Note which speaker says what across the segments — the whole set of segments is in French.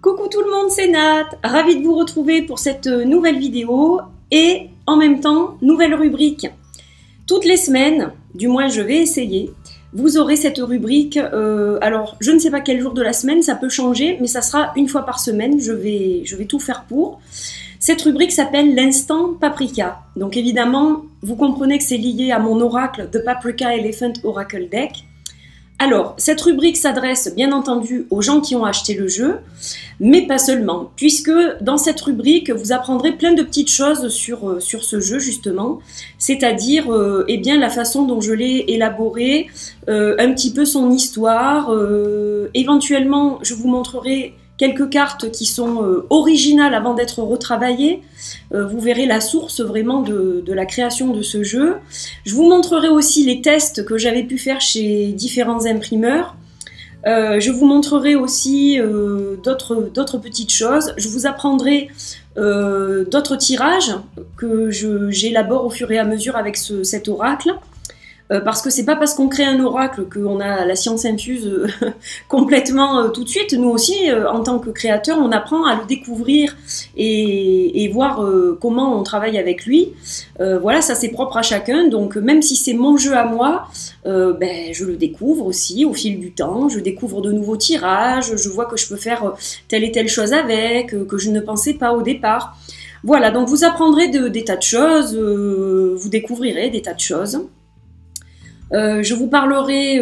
Speaker 1: Coucou tout le monde, c'est Nat, ravie de vous retrouver pour cette nouvelle vidéo et en même temps, nouvelle rubrique. Toutes les semaines, du moins je vais essayer, vous aurez cette rubrique, alors je ne sais pas quel jour de la semaine, ça peut changer, mais ça sera une fois par semaine, je vais tout faire pour. Cette rubrique s'appelle l'instant Paprika. Donc évidemment, vous comprenez que c'est lié à mon oracle, The Paprika Elephant Oracle Deck. Alors, cette rubrique s'adresse bien entendu aux gens qui ont acheté le jeu, mais pas seulement, puisque dans cette rubrique, vous apprendrez plein de petites choses sur ce jeu justement, c'est-à-dire eh bien, la façon dont je l'ai élaboré, un petit peu son histoire, éventuellement je vous montrerai quelques cartes qui sont originales avant d'être retravaillées. Vous verrez la source vraiment de la création de ce jeu. Je vous montrerai aussi les tests que j'avais pu faire chez différents imprimeurs. Je vous montrerai aussi d'autres petites choses. Je vous apprendrai d'autres tirages que j'élabore au fur et à mesure avec cet oracle. Parce que c'est pas parce qu'on crée un oracle qu'on a la science infuse complètement tout de suite. Nous aussi, en tant que créateurs, on apprend à le découvrir et voir comment on travaille avec lui. Voilà, ça c'est propre à chacun. Donc même si c'est mon jeu à moi, je le découvre aussi au fil du temps. Je découvre de nouveaux tirages. Je vois que je peux faire telle et telle chose avec, que je ne pensais pas au départ. Voilà, donc vous apprendrez des tas de choses, vous découvrirez des tas de choses. Je vous parlerai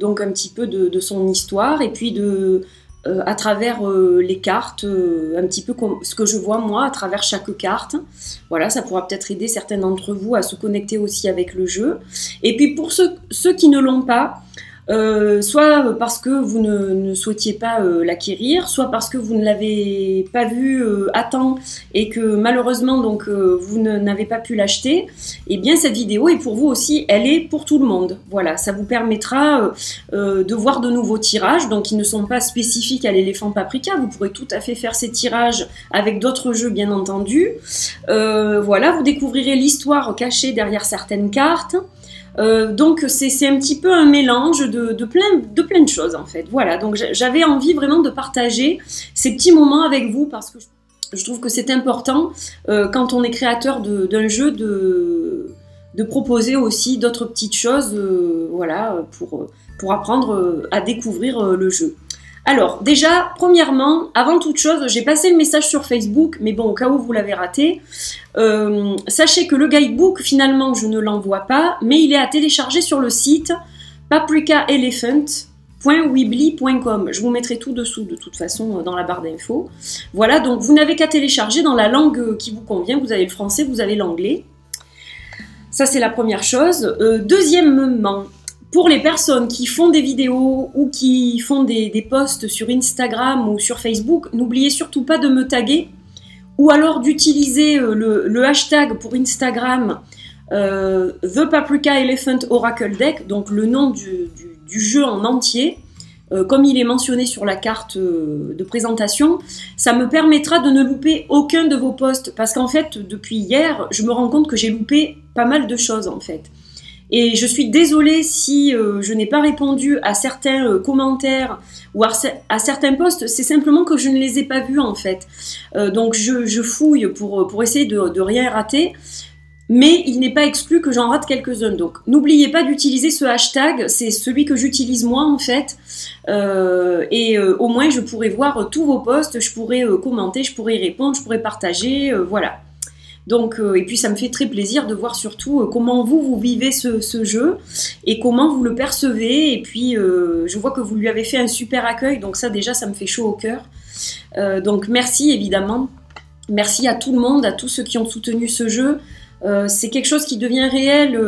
Speaker 1: donc un petit peu de son histoire et puis à travers les cartes, un petit peu ce que je vois moi à travers chaque carte. Voilà, ça pourra peut-être aider certains d'entre vous à se connecter aussi avec le jeu. Et puis pour ceux qui ne l'ont pas, soit parce que vous ne souhaitiez pas l'acquérir, soit parce que vous ne l'avez pas vu à temps et que malheureusement donc vous n'avez pas pu l'acheter, et bien cette vidéo est pour vous aussi, elle est pour tout le monde. Voilà, ça vous permettra de voir de nouveaux tirages, donc qui ne sont pas spécifiques à l'éléphant Paprika. Vous pourrez tout à fait faire ces tirages avec d'autres jeux bien entendu. Voilà, vous découvrirez l'histoire cachée derrière certaines cartes. Donc c'est un petit peu un mélange de plein de choses en fait. Voilà, donc j'avais envie vraiment de partager ces petits moments avec vous parce que je trouve que c'est important quand on est créateur d'un jeu de proposer aussi d'autres petites choses voilà, pour apprendre à découvrir le jeu. Alors déjà, premièrement, avant toute chose, j'ai passé le message sur Facebook, mais bon, au cas où vous l'avez raté, sachez que le guidebook, finalement, je ne l'envoie pas, mais il est à télécharger sur le site paprikaelephant.weebly.com. Je vous mettrai tout dessous, de toute façon, dans la barre d'infos. Voilà, donc vous n'avez qu'à télécharger dans la langue qui vous convient. Vous avez le français, vous avez l'anglais. Ça, c'est la première chose. Deuxièmement, pour les personnes qui font des vidéos ou qui font des posts sur Instagram ou sur Facebook, n'oubliez surtout pas de me taguer ou alors d'utiliser le hashtag pour Instagram The Paprika Elephant Oracle Deck, donc le nom du jeu en entier, comme il est mentionné sur la carte de présentation. Ça me permettra de ne louper aucun de vos posts parce qu'en fait, depuis hier, je me rends compte que j'ai loupé pas mal de choses en fait. Et je suis désolée si je n'ai pas répondu à certains commentaires ou à certains posts, c'est simplement que je ne les ai pas vus en fait. Donc je fouille pour essayer de rien rater, mais il n'est pas exclu que j'en rate quelques-uns. Donc n'oubliez pas d'utiliser ce hashtag, c'est celui que j'utilise moi en fait, et au moins je pourrai voir tous vos posts, je pourrai commenter, je pourrai répondre, je pourrai partager, voilà. Donc, et puis ça me fait très plaisir de voir surtout comment vous vivez ce jeu et comment vous le percevez. Et puis je vois que vous lui avez fait un super accueil, donc ça déjà ça me fait chaud au cœur. Donc merci évidemment, merci à tout le monde, à tous ceux qui ont soutenu ce jeu. C'est quelque chose qui devient réel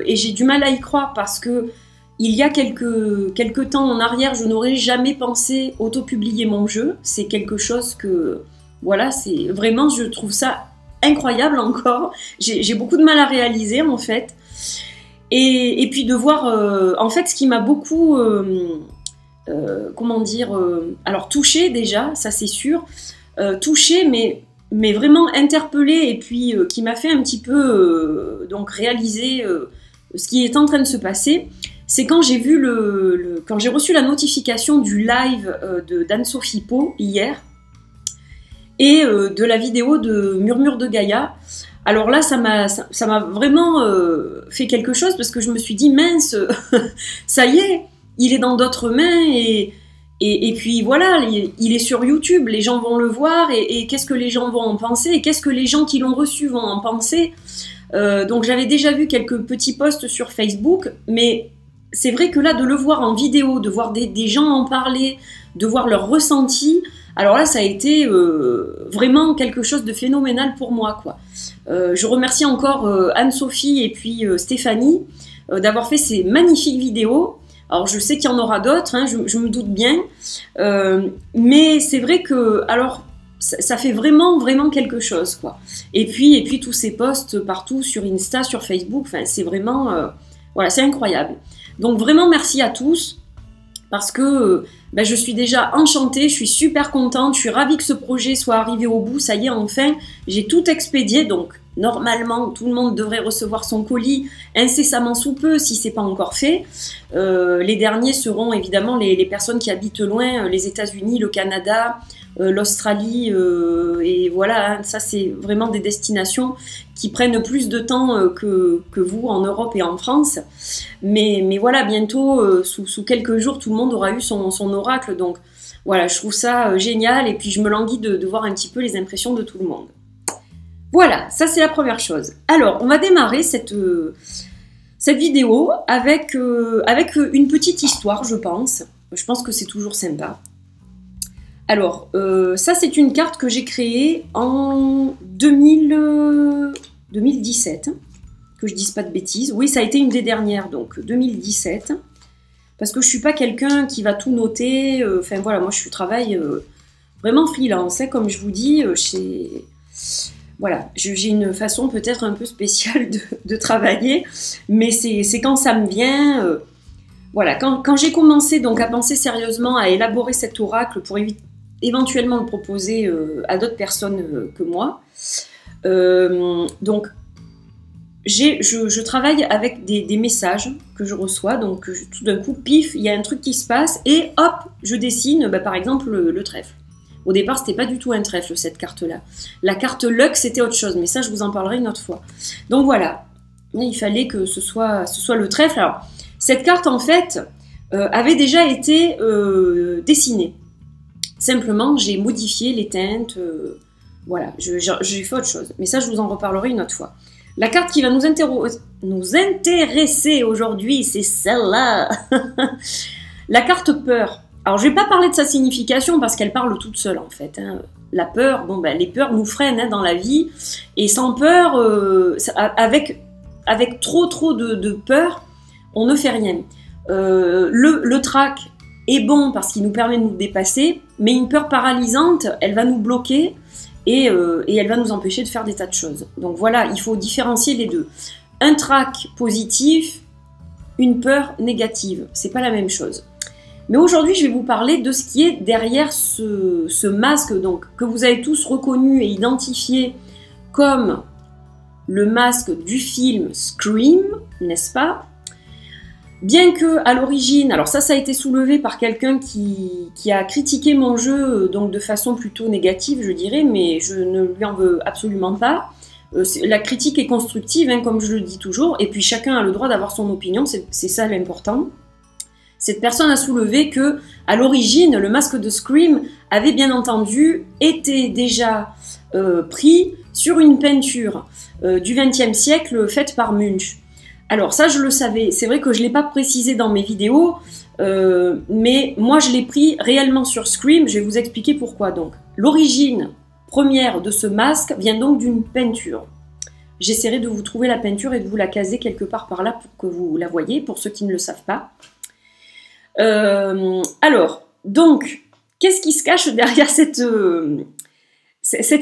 Speaker 1: et j'ai du mal à y croire parce que il y a quelques temps en arrière, je n'aurais jamais pensé auto-publier mon jeu. C'est quelque chose que, voilà, c'est vraiment, je trouve ça incroyable encore. J'ai beaucoup de mal à réaliser en fait. Et puis de voir, en fait, ce qui m'a beaucoup, comment dire, alors touchée déjà, ça c'est sûr, touchée, mais vraiment interpellée et puis qui m'a fait un petit peu donc réaliser ce qui est en train de se passer, c'est quand j'ai vu quand j'ai reçu la notification du live d'Anne-Sophie Pau hier, et de la vidéo de Murmure de Gaïa. Alors là, ça m'a vraiment fait quelque chose, parce que je me suis dit, mince, ça y est, il est dans d'autres mains, et puis voilà, il est sur YouTube, les gens vont le voir, et qu'est-ce que les gens vont en penser, et qu'est-ce que les gens qui l'ont reçu vont en penser. Donc j'avais déjà vu quelques petits posts sur Facebook, mais c'est vrai que là, de le voir en vidéo, de voir des gens en parler, de voir leur ressenti, alors là, ça a été vraiment quelque chose de phénoménal pour moi, quoi. Je remercie encore Anne-Sophie et puis Stéphanie d'avoir fait ces magnifiques vidéos. Alors je sais qu'il y en aura d'autres, hein, je me doute bien, mais c'est vrai que alors ça fait vraiment quelque chose, quoi. Et puis tous ces posts partout sur Insta, sur Facebook, enfin c'est vraiment voilà, c'est incroyable. Donc vraiment merci à tous, parce que ben, je suis déjà enchantée, je suis super contente, je suis ravie que ce projet soit arrivé au bout, ça y est, enfin, j'ai tout expédié, donc normalement, tout le monde devrait recevoir son colis incessamment sous peu, si c'est pas encore fait. Les derniers seront évidemment les personnes qui habitent loin, les États-Unis, le Canada, l'Australie, et voilà, hein, ça c'est vraiment des destinations qui prennent plus de temps que vous en Europe et en France. Mais voilà, bientôt, sous quelques jours, tout le monde aura eu son oracle, donc voilà, je trouve ça génial, et puis je me languis de voir un petit peu les impressions de tout le monde. Voilà, ça c'est la première chose. Alors, on va démarrer cette vidéo avec une petite histoire, je pense. Je pense que c'est toujours sympa. Alors, ça c'est une carte que j'ai créée en 2017, que je dise pas de bêtises. Oui, ça a été une des dernières, donc 2017. Parce que je suis pas quelqu'un qui va tout noter. Enfin voilà, moi je travaille vraiment freelance, hein, comme je vous dis, voilà, j'ai une façon peut-être un peu spéciale de travailler, mais c'est quand ça me vient. Voilà, quand j'ai commencé donc à penser sérieusement à élaborer cet oracle pour éventuellement le proposer à d'autres personnes que moi, donc je travaille avec des messages que je reçois, donc tout d'un coup, pif, il y a un truc qui se passe, et hop, je dessine bah, par exemple le trèfle. Au départ, c'était pas du tout un trèfle, cette carte-là. La carte luck, c'était autre chose, mais ça, je vous en parlerai une autre fois. Donc voilà, il fallait que ce soit le trèfle. Alors, cette carte, en fait, avait déjà été dessinée. Simplement, j'ai modifié les teintes, voilà, j'ai fait autre chose. Mais ça, je vous en reparlerai une autre fois. La carte qui va nous intéresser aujourd'hui, c'est celle-là. La carte peur. Alors, je ne vais pas parler de sa signification parce qu'elle parle toute seule, en fait. Hein. La peur, bon, ben, les peurs nous freinent hein, dans la vie. Et sans peur, avec trop de peur, on ne fait rien. Le trac est bon parce qu'il nous permet de nous dépasser, mais une peur paralysante, elle va nous bloquer et elle va nous empêcher de faire des tas de choses. Donc voilà, il faut différencier les deux. Un trac positif, une peur négative, c'est pas la même chose. Mais aujourd'hui, je vais vous parler de ce qui est derrière ce masque donc, que vous avez tous reconnu et identifié comme le masque du film Scream, n'est-ce pas? Bien que à l'origine, alors ça a été soulevé par quelqu'un qui a critiqué mon jeu donc de façon plutôt négative, je dirais, mais je ne lui en veux absolument pas. La critique est constructive, hein, comme je le dis toujours, et puis chacun a le droit d'avoir son opinion, c'est ça l'important. Cette personne a soulevé que, à l'origine, le masque de Scream avait bien entendu été déjà pris sur une peinture du XXe siècle faite par Munch. Alors ça, je le savais. C'est vrai que je ne l'ai pas précisé dans mes vidéos, mais moi, je l'ai pris réellement sur Scream. Je vais vous expliquer pourquoi. Donc, l'origine première de ce masque vient donc d'une peinture. J'essaierai de vous trouver la peinture et de vous la caser quelque part par là pour que vous la voyez, pour ceux qui ne le savent pas. Alors, donc, qu'est-ce qui se cache derrière cette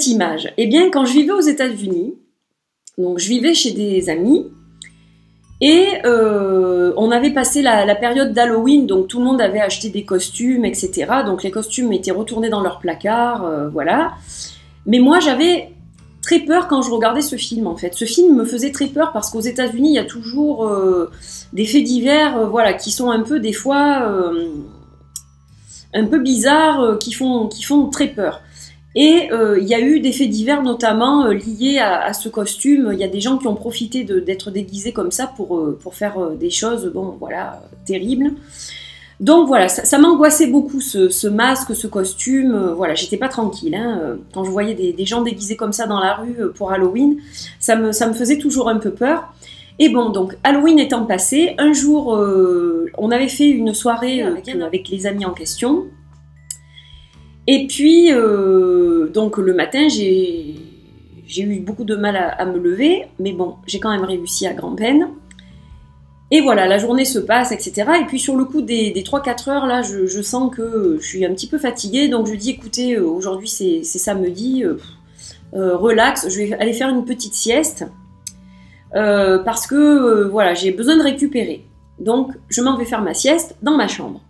Speaker 1: image? Eh bien, quand je vivais aux États-Unis, donc je vivais chez des amis, et on avait passé la période d'Halloween, donc tout le monde avait acheté des costumes, etc. Donc les costumes étaient retournés dans leur placard, voilà. Mais moi, j'avais très peur quand je regardais ce film, en fait. Ce film me faisait très peur parce qu'aux États-Unis, il y a toujours des faits divers, voilà, qui sont un peu, des fois, un peu bizarres, qui font très peur. Et il y a eu des faits divers, notamment liés à ce costume. Il y a des gens qui ont profité d'être déguisés comme ça pour faire des choses, bon, voilà, terribles. Donc voilà, ça m'angoissait beaucoup ce masque, ce costume. Voilà, j'étais pas tranquille. Hein, quand je voyais des gens déguisés comme ça dans la rue pour Halloween, ça me faisait toujours un peu peur. Et bon, donc Halloween étant passé, un jour, on avait fait une soirée avec les amis en question. Et puis, donc le matin, j'ai eu beaucoup de mal à me lever, mais bon, j'ai quand même réussi à grand-peine. Et voilà, la journée se passe, etc. Et puis sur le coup des 3-4 heures, là, je sens que je suis un petit peu fatiguée. Donc je dis, écoutez, aujourd'hui c'est samedi, relax, je vais aller faire une petite sieste. Parce que, voilà, j'ai besoin de récupérer. Donc je m'en vais faire ma sieste dans ma chambre.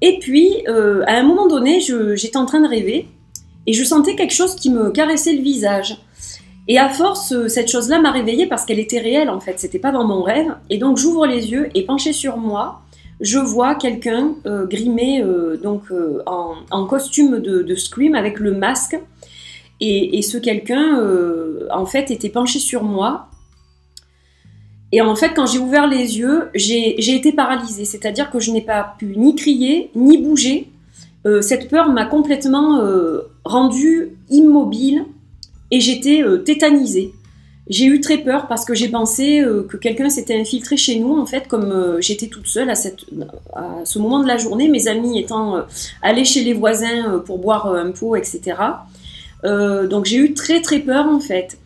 Speaker 1: Et puis, à un moment donné, j'étais en train de rêver. Et je sentais quelque chose qui me caressait le visage. Et à force, cette chose-là m'a réveillée parce qu'elle était réelle en fait, c'était pas dans mon rêve. Et donc j'ouvre les yeux et penchée sur moi, je vois quelqu'un grimé en costume de Scream avec le masque. Et ce quelqu'un, en fait, était penché sur moi. Et en fait, quand j'ai ouvert les yeux, j'ai été paralysée. C'est-à-dire que je n'ai pas pu ni crier, ni bouger. Cette peur m'a complètement rendue immobile. Et j'étais tétanisée. J'ai eu très peur parce que j'ai pensé que quelqu'un s'était infiltré chez nous, en fait, comme j'étais toute seule à ce moment de la journée, mes amis étant allés chez les voisins pour boire un pot, etc. Donc j'ai eu très très peur, en fait.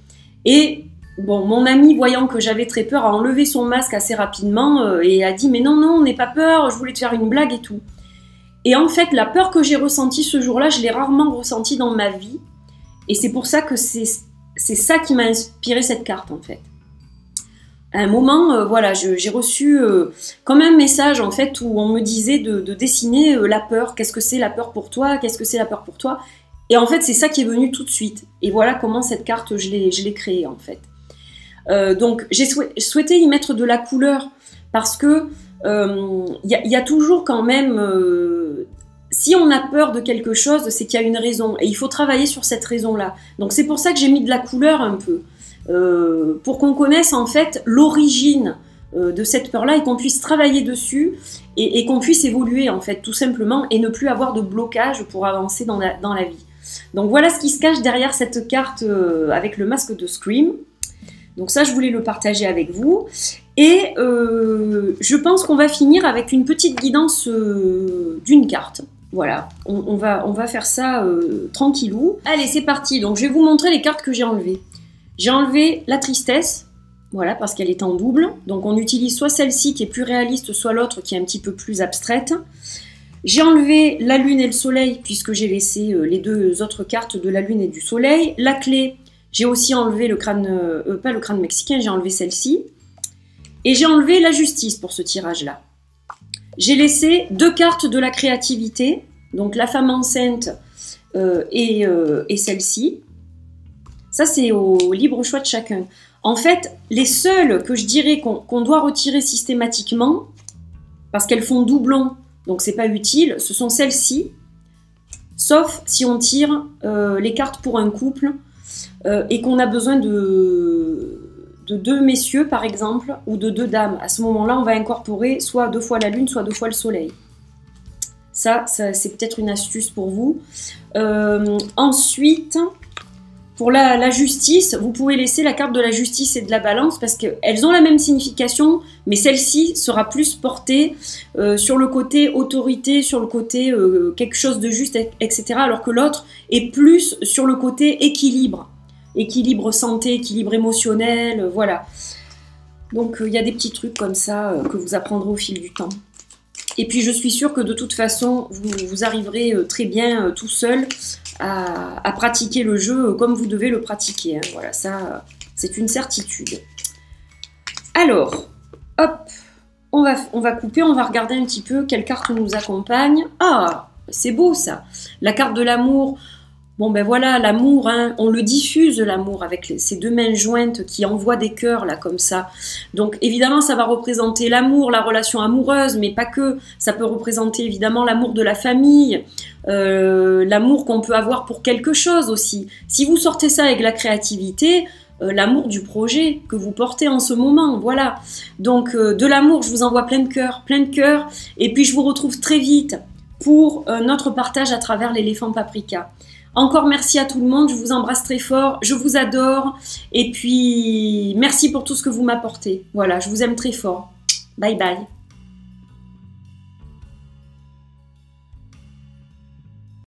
Speaker 1: Et bon, mon ami, voyant que j'avais très peur, a enlevé son masque assez rapidement et a dit « Mais non, non, n'aie pas peur, je voulais te faire une blague et tout. » Et en fait, la peur que j'ai ressentie ce jour-là, je l'ai rarement ressentie dans ma vie. Et c'est pour ça que c'est ça qui m'a inspiré cette carte, en fait. À un moment, voilà, j'ai reçu comme un message, en fait, où on me disait de dessiner la peur. Qu'est-ce que c'est la peur pour toi? Qu'est-ce que c'est la peur pour toi? Et en fait, c'est ça qui est venu tout de suite. Et voilà comment cette carte, je l'ai créée, en fait. Donc, j'ai souhaité y mettre de la couleur parce que y a toujours quand même... si on a peur de quelque chose, c'est qu'il y a une raison. Et il faut travailler sur cette raison-là. Donc c'est pour ça que j'ai mis de la couleur un peu. Pour qu'on connaisse en fait l'origine de cette peur-là et qu'on puisse travailler dessus et qu'on puisse évoluer en fait tout simplement et ne plus avoir de blocage pour avancer dans la vie. Donc voilà ce qui se cache derrière cette carte avec le masque de Scream. Donc ça, je voulais le partager avec vous. Et je pense qu'on va finir avec une petite guidance d'une carte. Voilà, on va faire ça tranquillou. Allez, c'est parti. Donc, je vais vous montrer les cartes que j'ai enlevées. J'ai enlevé la tristesse, voilà, parce qu'elle est en double. Donc, on utilise soit celle-ci qui est plus réaliste, soit l'autre qui est un petit peu plus abstraite. J'ai enlevé la lune et le soleil, puisque j'ai laissé les deux autres cartes de la lune et du soleil. La clé, j'ai aussi enlevé le crâne, pas le crâne mexicain, j'ai enlevé celle-ci. Et j'ai enlevé la justice pour ce tirage-là. J'ai laissé deux cartes de la créativité, donc la femme enceinte et celle-ci. Ça, c'est au libre choix de chacun. En fait, les seules que je dirais qu'on doit retirer systématiquement, parce qu'elles font doublon, donc c'est pas utile, ce sont celles-ci, sauf si on tire les cartes pour un couple et qu'on a besoin de deux messieurs, par exemple, ou de deux dames. À ce moment-là, on va incorporer soit 2 fois la lune, soit 2 fois le soleil. Ça c'est peut-être une astuce pour vous. Ensuite, pour la justice, vous pouvez laisser la carte de la justice et de la balance parce qu'elles ont la même signification, mais celle-ci sera plus portée sur le côté autorité, sur le côté quelque chose de juste, etc. Alors que l'autre est plus sur le côté équilibre. Équilibre santé, équilibre émotionnel, voilà. Donc il y a des petits trucs comme ça que vous apprendrez au fil du temps. Et puis je suis sûre que de toute façon, vous arriverez très bien tout seul à pratiquer le jeu comme vous devez le pratiquer. Hein. Voilà, ça c'est une certitude. Alors, hop, on va couper, on va regarder un petit peu quelle carte nous accompagne. Ah, c'est beau ça. La carte de l'amour. Bon ben voilà, l'amour, hein, on le diffuse l'amour avec ces deux mains jointes qui envoient des cœurs là comme ça. Donc évidemment ça va représenter l'amour, la relation amoureuse, mais pas que. Ça peut représenter évidemment l'amour de la famille, l'amour qu'on peut avoir pour quelque chose aussi. Si vous sortez ça avec la créativité, l'amour du projet que vous portez en ce moment, voilà. Donc de l'amour, je vous envoie plein de cœur, et puis je vous retrouve très vite pour notre partage à travers l'éléphant paprika. Encore merci à tout le monde, je vous embrasse très fort, je vous adore, et puis merci pour tout ce que vous m'apportez. Voilà, je vous aime très fort. Bye bye.